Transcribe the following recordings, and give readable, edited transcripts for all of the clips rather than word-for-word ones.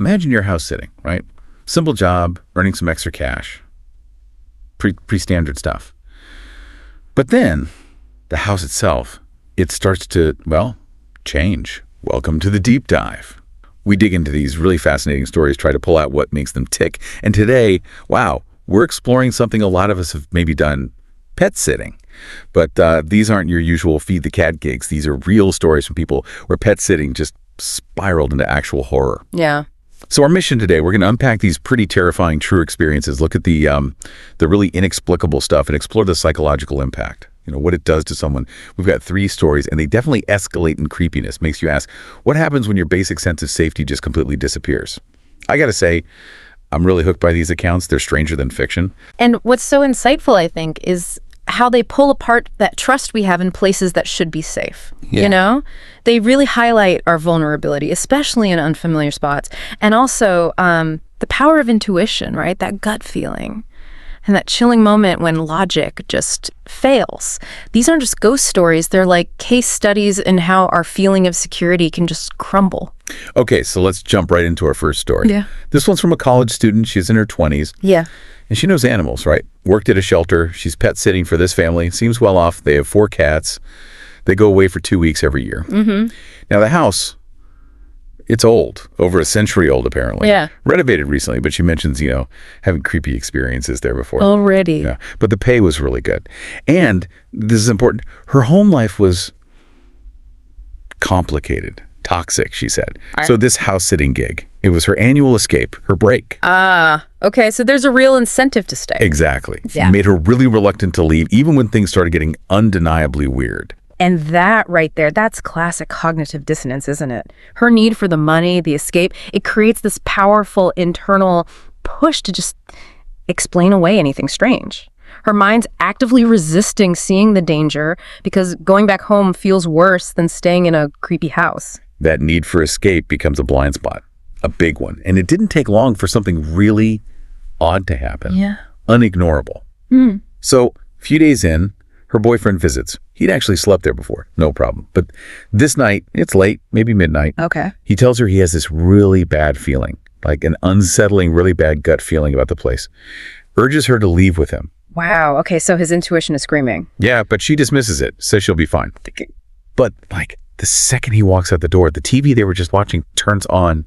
imagine you're house sitting, right? Simple job, earning some extra cash. Pre-standard stuff. But then the house itself, it starts to, well, change. Welcome to the deep dive. We dig into these really fascinating stories, try to pull out what makes them tick. And today, wow, we're exploring something a lot of us have maybe done, pet sitting. But these aren't your usual feed the cat gigs. These are real stories from people where pet sitting just spiraled into actual horror. Yeah. So our mission today, we're going to unpack these pretty terrifying true experiences, look at the really inexplicable stuff, and explore the psychological impact, what it does to someone. We've got 3 stories, and they definitely escalate in creepiness. Makes you ask, what happens when your basic sense of safety just completely disappears? I got to say, I'm really hooked by these accounts. They're stranger than fiction. And what's so insightful, I think, is how they pull apart that trust we have in places that should be safe. Yeah. They really highlight our vulnerability, especially in unfamiliar spots. And also the power of intuition, right? That gut feeling and that chilling moment when logic just fails. These aren't just ghost stories. They're like case studies in how our feeling of security can just crumble. Okay, so let's jump right into our first story. Yeah. This one's from a college student. She's in her 20s. Yeah. And she knows animals, right? Worked at a shelter. She's pet sitting for this family. Seems well off. They have 4 cats. They go away for 2 weeks every year. Mm-hmm. Now, the house, it's old. Over a century old, apparently. Yeah. Renovated recently, but she mentions, having creepy experiences there before. Already. Yeah. But the pay was really good. And this is important. Her home life was complicated. Toxic, she said. So this house-sitting gig, it was her annual escape, her break. Okay, so there's a real incentive to stay. Exactly. Yeah. Made her really reluctant to leave, even when things started getting undeniably weird. And that right there, that's classic cognitive dissonance, isn't it? Her need for the money, the escape, it creates this powerful internal push to just explain away anything strange. Her mind's actively resisting seeing the danger because going back home feels worse than staying in a creepy house. That need for escape becomes a blind spot, a big one. And it didn't take long for something really odd to happen. Yeah. Unignorable. So a few days in, her boyfriend visits. He'd actually slept there before, no problem. But this night, it's late, maybe midnight. Okay. He tells her he has this really bad feeling, like an unsettling, really bad gut feeling about the place. Urges her to leave with him. Wow. Okay, so his intuition is screaming. Yeah, but she dismisses it, says she'll be fine. But the second he walks out the door, the TV they were just watching turns on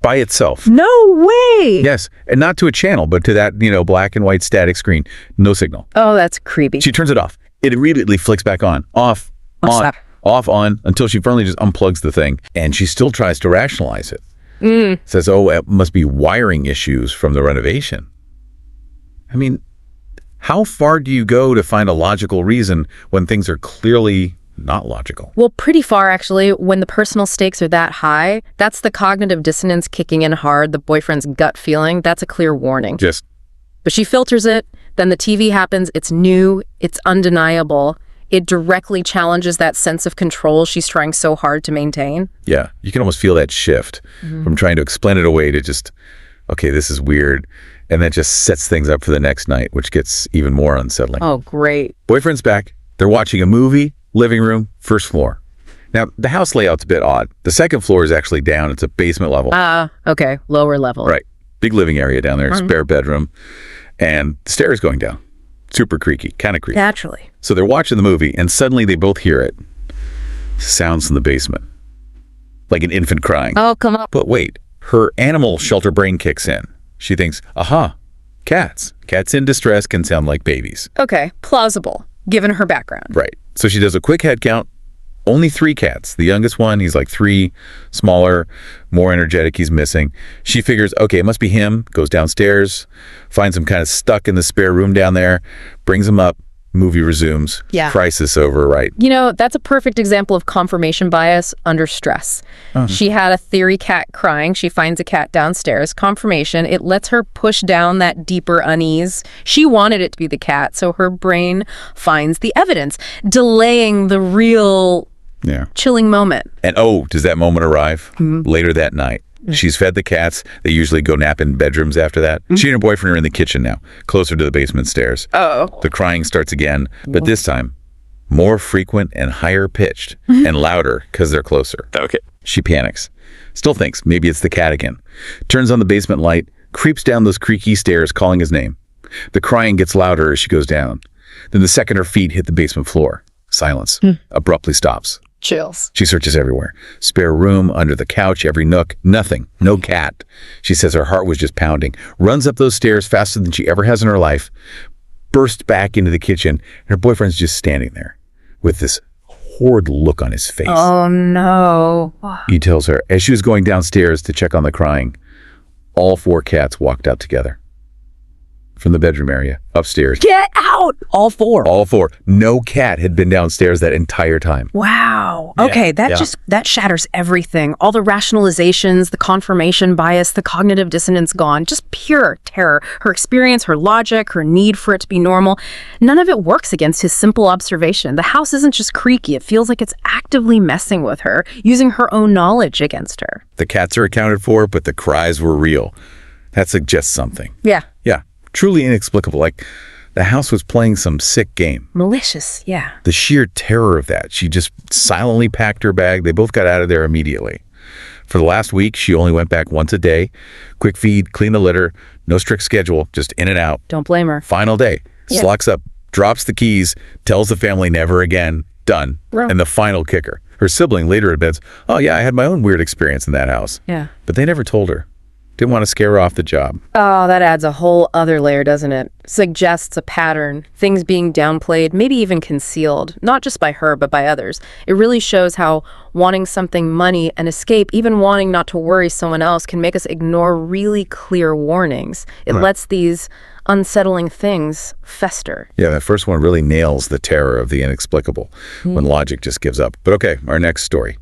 by itself. No way! Yes, and not to a channel, but to that, black and white static screen. No signal. Oh, that's creepy. She turns it off. It immediately flicks back on. Off, on, off, on, until she finally just unplugs the thing. And she still tries to rationalize it. Says, it must be wiring issues from the renovation. I mean, how far do you go to find a logical reason when things are clearly not logical? Well, pretty far, actually. When the personal stakes are that high, that's the cognitive dissonance kicking in hard, the boyfriend's gut feeling. That's a clear warning. But she filters it, then the TV happens, it's new, it's undeniable. It directly challenges that sense of control she's trying so hard to maintain. Yeah, you can almost feel that shift from trying to explain it away to just, okay, this is weird. And that just sets things up for the next night, which gets even more unsettling. Oh, great. Boyfriend's back. They're watching a movie, living room, first floor. Now, the house layout's a bit odd. The second floor is actually down. It's a basement level. Okay. Lower level. Right. Big living area down there, spare bedroom. And the stairs going down. Super creaky, kind of creepy. Naturally. So they're watching the movie, and suddenly they both hear it. Sounds from the basement. Like an infant crying. Oh, come on. But wait, her animal shelter brain kicks in. She thinks, aha, cats. Cats in distress can sound like babies. Okay, plausible, given her background. Right. So she does a quick head count. Only 3 cats. The youngest one, he's like 3, smaller, more energetic, he's missing. She figures, okay, it must be him, goes downstairs, finds him kind of stuck in the spare room down there, brings him up, movie resumes. Yeah. Crisis over, right? That's a perfect example of confirmation bias under stress. She had a theory cat crying. She finds a cat downstairs. Confirmation. It lets her push down that deeper unease. She wanted it to be the cat, so her brain finds the evidence, delaying the real chilling moment. And does that moment arrive? Later that night. She's fed the cats. They usually go nap in bedrooms after that. She and her boyfriend are in the kitchen now, closer to the basement stairs. The crying starts again, but this time more frequent and higher pitched and louder because they're closer. Okay. She panics. Still thinks maybe it's the cat again. Turns on the basement light, creeps down those creaky stairs calling his name. The crying gets louder as she goes down. Then the second her feet hit the basement floor, silence. Abruptly stops. Chills. She searches everywhere. Spare room, under the couch, every nook. Nothing. No cat. She says her heart was just pounding. Runs up those stairs faster than she ever has in her life. Bursts back into the kitchen. And her boyfriend's just standing there with this horrid look on his face. Oh, no. He tells her, as she was going downstairs to check on the crying, all 4 cats walked out together. From the bedroom area, upstairs. Get out! All 4. All 4. No cat had been downstairs that entire time. Wow. Okay, that shatters everything. All the rationalizations, the confirmation bias, the cognitive dissonance gone. Just pure terror. Her experience, her logic, her need for it to be normal. None of it works against his simple observation. The house isn't just creaky. It feels like it's actively messing with her, using her own knowledge against her. The cats are accounted for, but the cries were real. That suggests something. Yeah. Yeah. Truly inexplicable, like the house was playing some sick game. Malicious, yeah. The sheer terror of that. She just silently packed her bag. They both got out of there immediately. For the last week, she only went back once a day. Quick feed, clean the litter, no strict schedule, just in and out. Don't blame her. Final day. Yeah. Slocks up, drops the keys, tells the family never again. Done. Right. And the final kicker. Her sibling later admits, oh yeah, I had my own weird experience in that house. Yeah. But they never told her. Didn't want to scare her off the job. Oh, that adds a whole other layer, doesn't it? Suggests a pattern, things being downplayed, maybe even concealed, not just by her, but by others. It really shows how wanting something, money, and escape, even wanting not to worry someone else, can make us ignore really clear warnings. It lets these unsettling things fester. Yeah, that first one really nails the terror of the inexplicable when logic just gives up. But okay, our next story.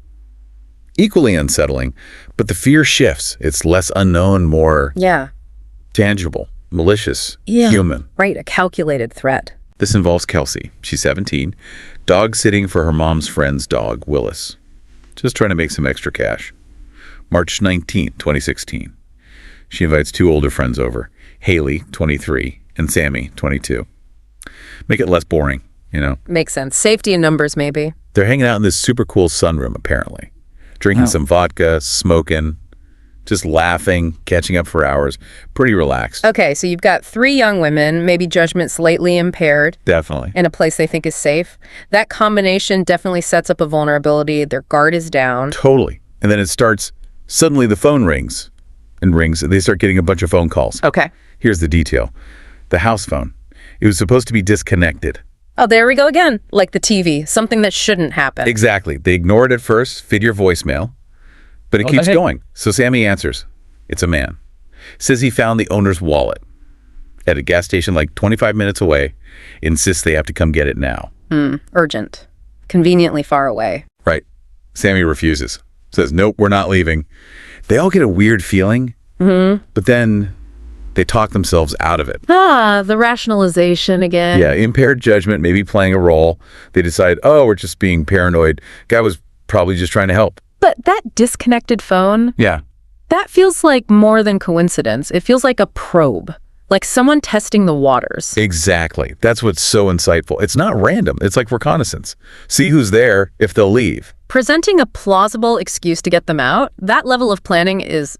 Equally unsettling, but the fear shifts. It's less unknown, more tangible, malicious, human. Right, a calculated threat. This involves Kelsey. She's 17, dog sitting for her mom's friend's dog, Willis. Just trying to make some extra cash. March 19th, 2016. She invites 2 older friends over, Haley, 23, and Sammy, 22. Make it less boring, you know? Makes sense. Safety in numbers, maybe. They're hanging out in this super cool sunroom, apparently. Drinking some vodka, smoking, just laughing, catching up for hours. Pretty relaxed. Okay, so you've got 3 young women, maybe judgment slightly impaired. Definitely. In a place they think is safe. That combination definitely sets up a vulnerability. Their guard is down. Totally. And then it starts, suddenly the phone rings and rings. They start getting a bunch of phone calls. Okay. Here's the detail. The house phone. It was supposed to be disconnected. Oh, there we go again. Like the TV, something that shouldn't happen. Exactly. They ignore it at first, feed your voicemail, but it keeps going. So Sammy answers. It's a man. Says he found the owner's wallet at a gas station like 25 minutes away. Insists they have to come get it now. Urgent. Conveniently far away. Right. Sammy refuses. Says, nope, we're not leaving. They all get a weird feeling, but then they talk themselves out of it. The rationalization again. Yeah, impaired judgment maybe playing a role. They decide, oh, we're just being paranoid. Guy was probably just trying to help. But that disconnected phone, Yeah. that feels like more than coincidence. It feels like a probe. Like someone testing the waters. Exactly. That's what's so insightful. It's not random. It's like reconnaissance. See who's there if they'll leave. Presenting a plausible excuse to get them out, that level of planning is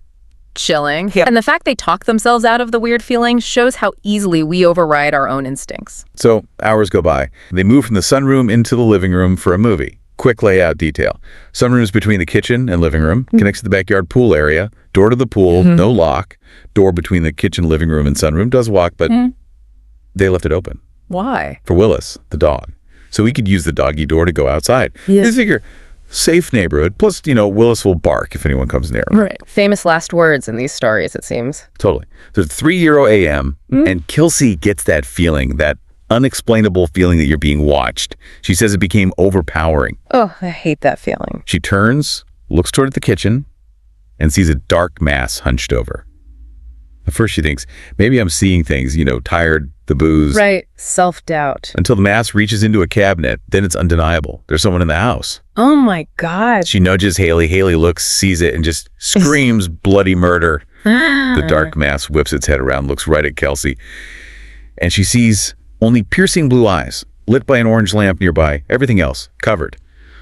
chilling. Yeah. And the fact they talk themselves out of the weird feeling shows how easily we override our own instincts. So hours go by. They move from the sunroom into the living room for a movie. Quick layout detail. Sunroom's between the kitchen and living room, connects to the backyard pool area, door to the pool, no lock. Door between the kitchen, living room, and sunroom does lock, but they left it open. Why? For Willis, the dog. So he could use the doggy door to go outside. Yeah. They figure, safe neighborhood, plus, Willis will bark if anyone comes near him. Right. Famous last words in these stories, it seems. Totally. There's 3 a.m., and Kelsey gets that feeling, that unexplainable feeling that you're being watched. She says it became overpowering. Oh, I hate that feeling. She turns, looks toward the kitchen, and sees a dark mass hunched over. At first she thinks, maybe I'm seeing things, tired, the booze. Right. Self-doubt. Until the mass reaches into a cabinet, then it's undeniable. There's someone in the house. Oh my God. She nudges Haley. Haley looks, sees it, and just screams bloody murder. The dark mass whips its head around, looks right at Kelsey, and she sees only piercing blue eyes, lit by an orange lamp nearby. Everything else covered.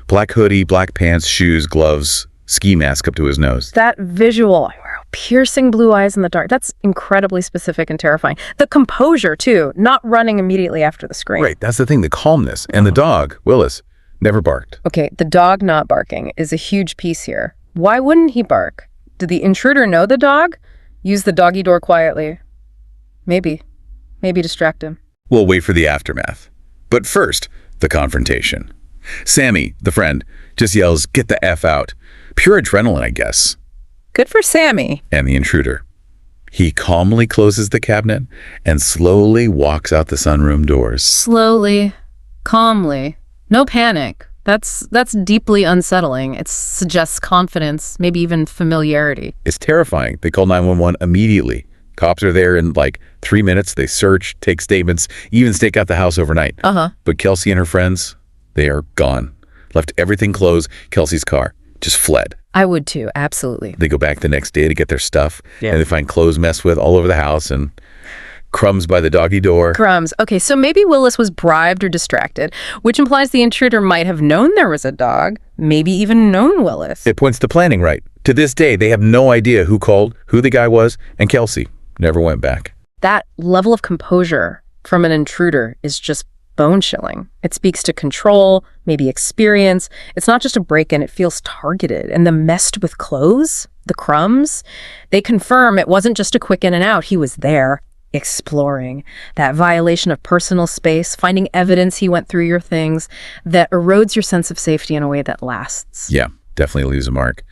Black hoodie, black pants, shoes, gloves, ski mask up to his nose. That visual, piercing blue eyes in the dark, that's incredibly specific and terrifying. The composure, too, not running immediately after the scream. Right, that's the thing, the calmness. And the dog, Willis, never barked. Okay, the dog not barking is a huge piece here. Why wouldn't he bark? Did the intruder know the dog? Use the doggy door quietly. Maybe distract him. We'll wait for the aftermath. But first, the confrontation. Sammy, the friend, just yells, "Get the F out." Pure adrenaline, I guess. Good for Sammy. And the intruder. He calmly closes the cabinet and slowly walks out the sunroom doors. Slowly, calmly, no panic. That's deeply unsettling. It suggests confidence, maybe even familiarity. It's terrifying. They call 911 immediately. Cops are there in like 3 minutes. They search, take statements, even stake out the house overnight. But Kelsey and her friends, they are gone. Left everything closed. Kelsey's car just fled. I would too, absolutely. They go back the next day to get their stuff, and they find clothes messed with all over the house and crumbs by the doggy door. Crumbs. Okay, so maybe Willis was bribed or distracted, which implies the intruder might have known there was a dog, maybe even known Willis. It points to planning, right? To this day, they have no idea who called, who the guy was, and Kelsey never went back. That level of composure from an intruder is just bone-chilling. It speaks to control, maybe experience. It's not just a break-in, it feels targeted. And the messed with clothes, the crumbs, they confirm it wasn't just a quick in and out. He was there, exploring. That violation of personal space, finding evidence he went through your things, that erodes your sense of safety in a way that lasts. Yeah, definitely leaves a mark.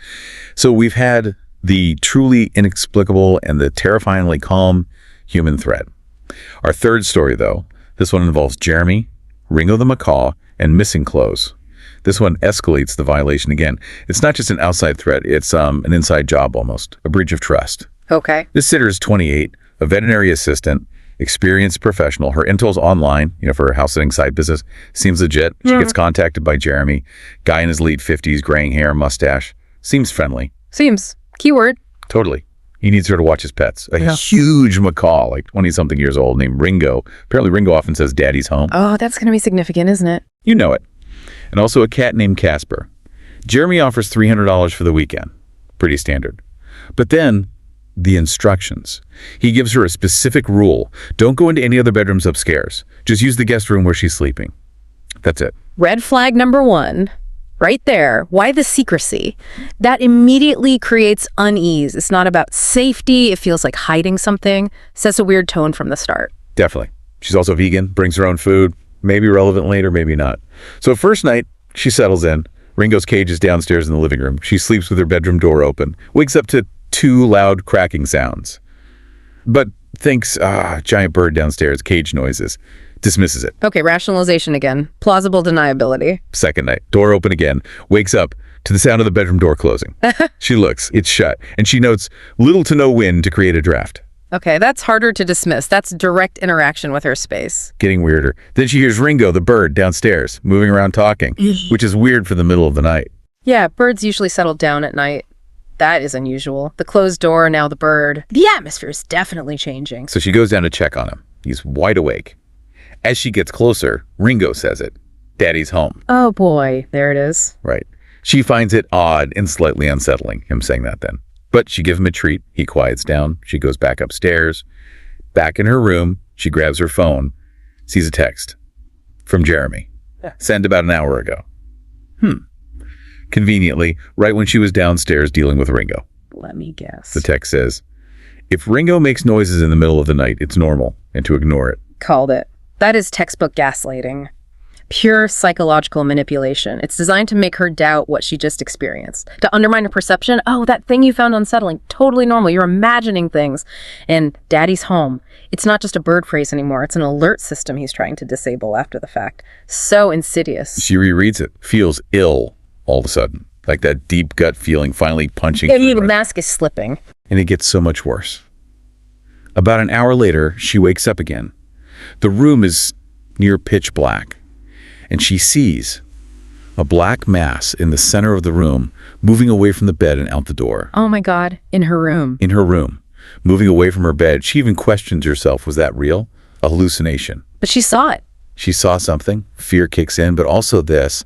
So we've had the truly inexplicable and the terrifyingly calm human threat. Our third story, though, this one involves Jeremy, Ringo the macaw, and missing clothes. This one escalates the violation again. It's not just an outside threat, it's an inside job almost, a breach of trust. Okay. This sitter is 28, a veterinary assistant, experienced professional. Her intel's online, for her house sitting side business. Seems legit. She gets contacted by Jeremy, guy in his late 50s, graying hair, mustache. Seems friendly. Seems. Keyword. Totally. He needs her to watch his pets. A huge macaw, like 20-something years old, named Ringo. Apparently Ringo often says daddy's home. Oh, that's going to be significant, isn't it? You know it. And also a cat named Casper. Jeremy offers $300 for the weekend. Pretty standard. But then, the instructions. He gives her a specific rule. Don't go into any other bedrooms upstairs. Just use the guest room where she's sleeping. That's it. Red flag number 1. Right there. Why the secrecy? That immediately creates unease. It's not about safety. It feels like hiding something. Sets a weird tone from the start. Definitely. She's also vegan, brings her own food. Maybe relevant later, maybe not. So first night, she settles in. Ringo's cage is downstairs in the living room. She sleeps with her bedroom door open. Wakes up to 2 loud cracking sounds. But thinks, giant bird downstairs, cage noises. Dismisses it. Okay, rationalization again. Plausible deniability. Second night, door open again. Wakes up to the sound of the bedroom door closing. She looks, it's shut, and she notes little to no wind to create a draft. Okay, that's harder to dismiss. That's direct interaction with her space. Getting weirder. Then she hears Ringo, the bird, downstairs, moving around talking, which is weird for the middle of the night. Yeah, birds usually settle down at night. That is unusual. The closed door, now the bird. The atmosphere is definitely changing. So she goes down to check on him. He's wide awake. As she gets closer, Ringo says it. Daddy's home. Oh boy, there it is. Right. She finds it odd and slightly unsettling, him saying that then. But she gives him a treat. He quiets down. She goes back upstairs. Back in her room, she grabs her phone, sees a text from Jeremy. Sent about an hour ago. Conveniently, right when she was downstairs dealing with Ringo. Let me guess. The text says, if Ringo makes noises in the middle of the night, it's normal, and to ignore it. Called it. That is textbook gaslighting. Pure psychological manipulation. It's designed to make her doubt what she just experienced. To undermine her perception, oh, that thing you found unsettling, totally normal. You're imagining things. And daddy's home. It's not just a bird phrase anymore. It's an alert system he's trying to disable after the fact. So insidious. She rereads it, feels ill all of a sudden. Like that deep gut feeling finally punching The mask is slipping. And it gets so much worse. About an hour later, she wakes up again. The room is near pitch black, and she sees a black mass in the center of the room moving away from the bed and out the door. Oh my God, in her room. In her room, moving away from her bed. She even questions herself, was that real? A hallucination? But she saw it. She saw something, fear kicks in, but also this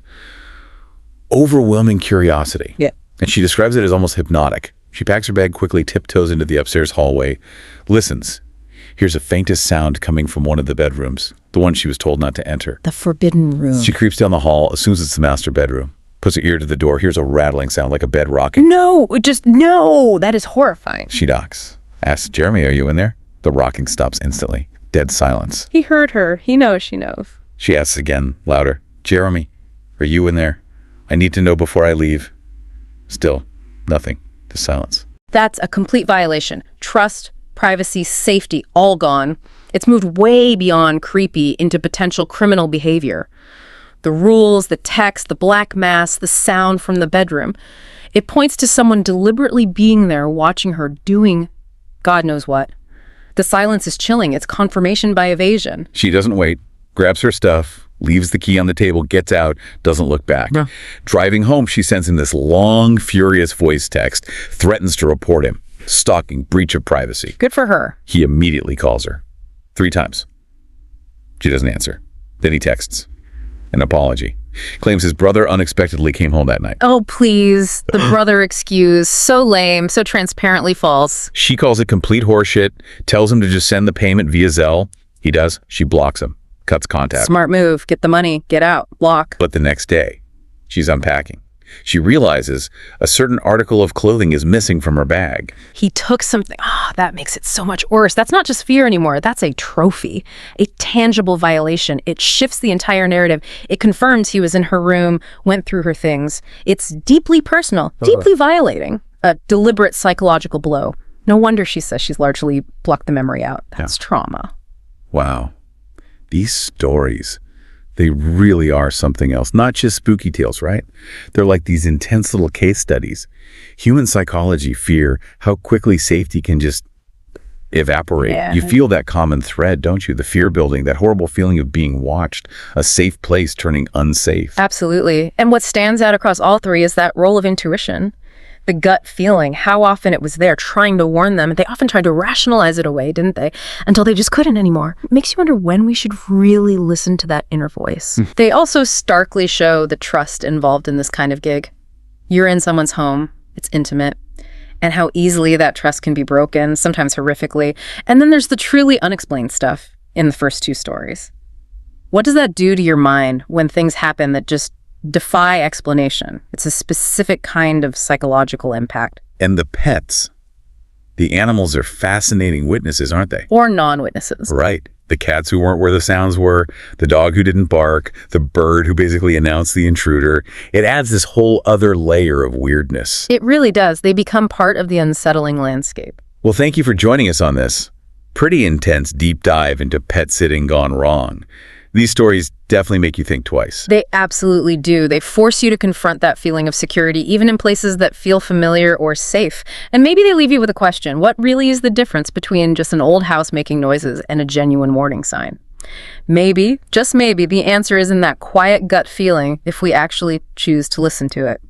overwhelming curiosity. Yeah. And she describes it as almost hypnotic. She packs her bag quickly, tiptoes into the upstairs hallway, listens. Hears a faintest sound coming from one of the bedrooms, the one she was told not to enter. The forbidden room. She creeps down the hall, assumes it's the master bedroom, puts her ear to the door, hears a rattling sound like a bed rocking. No, that is horrifying. She knocks. Asks, Jeremy, are you in there? The rocking stops instantly. Dead silence. He heard her. He knows she knows. She asks again, louder, Jeremy, are you in there? I need to know before I leave. Still, nothing. Just silence. That's a complete violation. Trust, privacy, safety, all gone. It's moved way beyond creepy into potential criminal behavior. The rules, the text, the black mass, the sound from the bedroom. It points to someone deliberately being there, watching her doing God knows what. The silence is chilling. It's confirmation by evasion. She doesn't wait, grabs her stuff, leaves the key on the table, gets out, doesn't look back. Yeah. Driving home, she sends him this long, furious voice text, threatens to report him. Stalking, breach of privacy. Good for her. He immediately calls her. 3 times. She doesn't answer. Then he texts. An apology. Claims his brother unexpectedly came home that night. Oh, please. The brother excuse. So lame. So transparently false. She calls it complete horseshit, tells him to just send the payment via Zelle. He does. She blocks him. Cuts contact. Smart move. Get the money. Get out. Block. But the next day, she's unpacking. She realizes a certain article of clothing is missing from her bag. He took something. That makes it so much worse. That's not just fear anymore. That's a trophy, a tangible violation. It shifts the entire narrative. It confirms he was in her room, went through her things. It's deeply personal, deeply violating. A deliberate psychological blow. No wonder she says she's largely blocked the memory out. That's trauma. Wow. These stories, they really are something else. Not just spooky tales, right? They're like these intense little case studies. Human psychology, fear, how quickly safety can just evaporate. Yeah. You feel that common thread, don't you? The fear building, that horrible feeling of being watched, a safe place turning unsafe. Absolutely. And what stands out across all three is that role of intuition. The gut feeling, how often it was there trying to warn them. They often tried to rationalize it away, didn't they? Until they just couldn't anymore. It makes you wonder when we should really listen to that inner voice. They also starkly show the trust involved in this kind of gig. You're in someone's home, it's intimate, and how easily that trust can be broken, sometimes horrifically. And then there's the truly unexplained stuff in the first 2 stories. What does that do to your mind when things happen that just defy explanation? It's a specific kind of psychological impact. And the pets, the animals are fascinating witnesses, aren't they? Or non-witnesses. Right. The cats who weren't where the sounds were, the dog who didn't bark, the bird who basically announced the intruder. It adds this whole other layer of weirdness. It really does. They become part of the unsettling landscape. Well, thank you for joining us on this pretty intense deep dive into pet sitting gone wrong. These stories definitely make you think twice. They absolutely do. They force you to confront that feeling of security, even in places that feel familiar or safe. And maybe they leave you with a question. What really is the difference between just an old house making noises and a genuine warning sign? Maybe, just maybe, the answer is in that quiet gut feeling if we actually choose to listen to it.